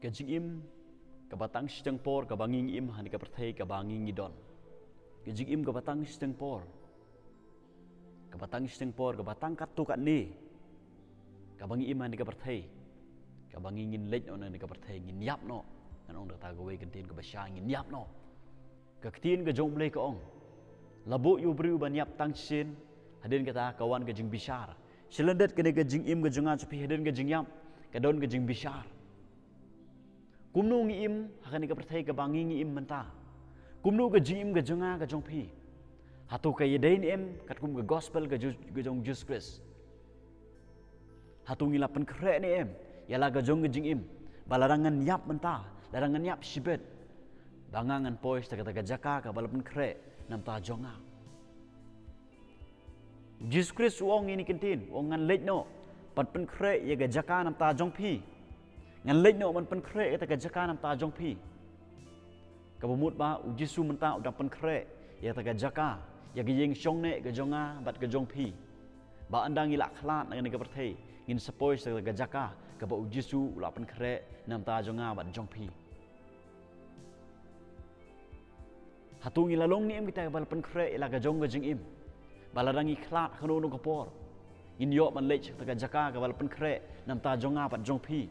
Kajing im kabatang sidang por kabanging im hani kaperthai kabanging idon. Kajing im kabatang sidang por kabatang katukan ni kabangi im hani kaperthai kabanging in lej on hani kaperthai ngin yap no nan ong ta gawe kentin kabasya ngin yap no kaktin ka jong blai ka ong labo yu briu ban yap tang sin hadin kata kawan kajing bishar silandet kene kajing im ka jonga chupi hadin kajing yap kadon kajing bishar kumnu ngi im hakani kaperthai kabangi ngi im menta kumnu ka jing im ka jonga ka jong pi hatu ka yedain em kat kum ka gospel ka jong Jesus Christ hatu ngilapan kre ni em yala ka jong jing im balarangan yap menta larangan yap sibet bangangan pois ta kata jaka ka balapan kre nam ta jonga Jesus Christ wong ini kentin wong ngan lej no pan pen kre ye ka jaka nam ta jong pi ngan lej no man pen kre ta ka jaka nam ta jong pi ka bumut ba u Jesu menta udang pen kre ye ta ka jaka ya ke yeng song ne ke jonga bat ke jong pi ba andang ilak khlat ngan ke perthai ngin sepoi sa ke jaka ke ba Jesu la pen kre nam ta jonga bat jong pi hatu ngi lalong ni em kita bal pen kre ila ke jong ke jing im balarangi khlat khano no kapor in yo man lech ta ke jaka ke bal pen kre nam ta jonga bat jong pi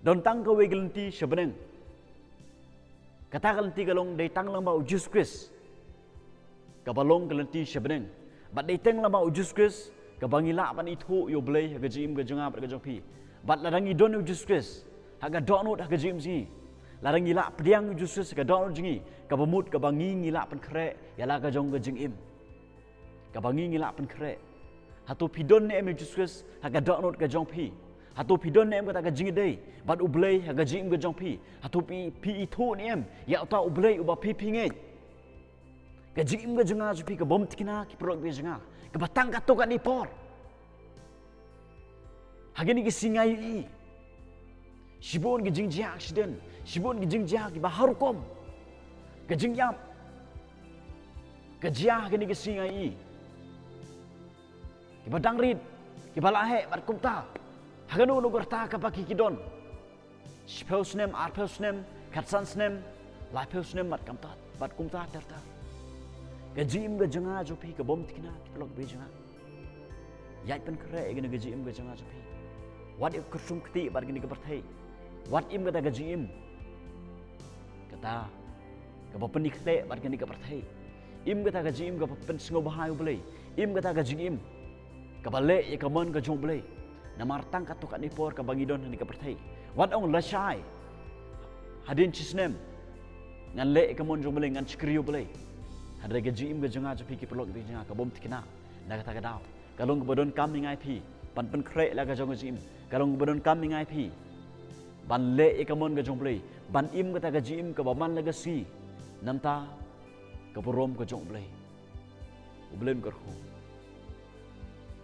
don tang ke we gelenti sebeneng kata gelenti kalong dei tang lang ba Jesus Christ kabalong kelenti sebeneng bat dateng lama Jesus Christ kabangila pan itu yo blai ha gajim ga jonga ba gajong pi bat larangi don Jesus Christ ha ga donut ha gajim si larangi la pediang Jesus Christ ga donut jingi kabamut kabangi ngila pan kre yala ga jong ga jing im kabangi ngila pan kre hatu pidon ne em Jesus Christ ha ga donut ga jong pi hatu pidon ne em kata ga jing dei bat ublai ha gajim ga jong pi hatu pi itu ne em ya ta ublai uba pi pingai kajing im ga jonga jupi ka bom tikina ki prok be jonga ka batang ka to ka ni por hageni ki singai i sibon ki jing jia accident sibon ki jing jia ki bahar kom ka jing yam ka jia hageni ki singai i ki badang rid ki balahe bat kumta haganu no gorta ka baki kidon spelsnem arpelsnem katsensnem lipelsnem bat kamta bat kumta terta gajim ga jonga jopi ka bom tikina plok be jonga yai pen kre egene gajim ga jonga jopi what if kusum kti bar gini ka perthai what im kata gajim kata ka bopen nikte bar gini ka perthai im kata gajim ka pen sngo bahai blai im kata gajim ka bale ye ka mon ka jong blai namar tang ka to ka ni por ka bangidon ni ka perthai what ong la shai hadin chisnem ngan le ka mon jong blai ngan skriyo blai hadra gaji im ga jonga jopi ki pelok bi jonga ka bom tikina na kata ka daw kalong bodon kam ningai pi pan pen kre la ga jong jim kalong bodon kam ningai pi ban le e ka mon ga jong blai ban im ga ta ga jim ka baman la ga si namta ka porom ka jong blai ublen kar hu